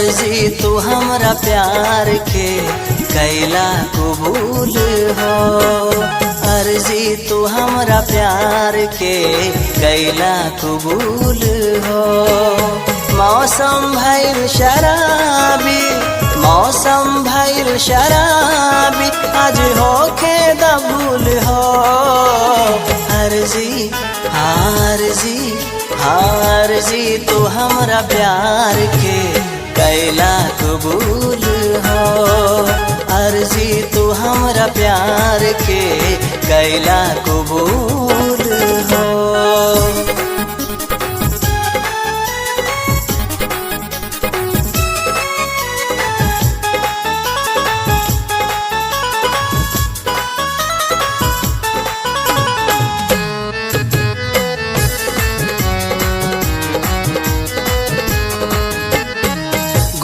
अर्जी तू हमरा प्यार के कैला कबूल हो। अर्जी तू हमरा प्यार के कैला कबूल हो। मौसम भइल शराबी, मौसम भइल शराबी, आज होके दबूल हो। अर्जी हारजी हारजी तू हमरा प्यार के कैला कबूल हो। अर्जी तू हमरा प्यार के कैला कबूल हो।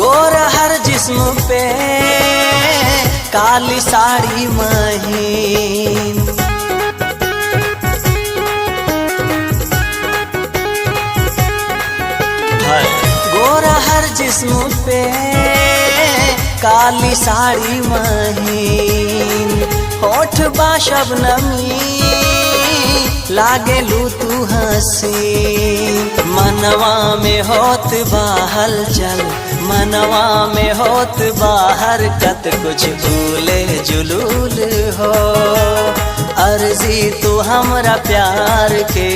गोरा हर जिस्म पे काली साड़ी महीन, गोरा हर जिस्म पे काली साड़ी महीन। होठ बा शबनमी लागेलू तू हसीन। मनवा में होत बा हलचल, मनवा में होत बा हरकत, कुछ भूले जुलूल हो। अर्जी तू हमरा प्यार के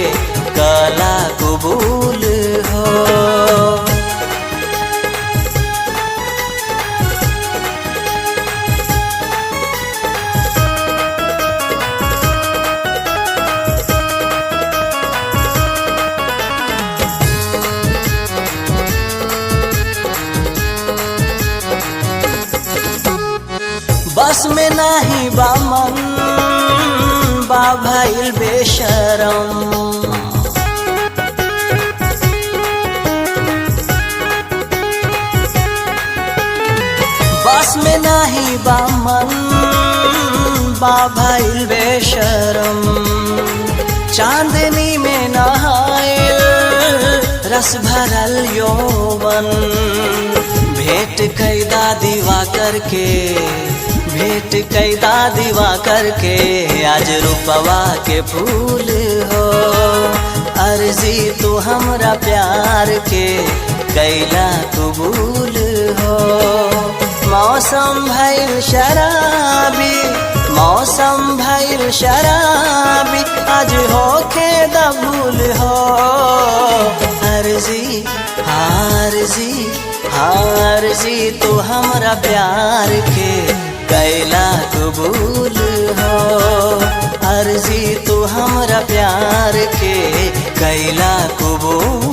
काला कबूल हो। बस में नाही बा मन बा भइल बेशरम। बस में नाही बा मन बा भइल बेशरम। चांदनी में नहाइल रस भरल यौवन। भेंट कैदा दीवा करके, भेंट कैदा दीवा करके, आज रूपवा के फूल हो। अर्जी तू हमरा प्यार के कैला कबूल हो। मौसम भइल शराबी, मौसम भइल शराबी, आज होके दबूल हो। अर्जी हारजी हारजी तू हमरा प्यार के कैला कबूल हो। अर्जी तू हमरा प्यार के कैला कबूल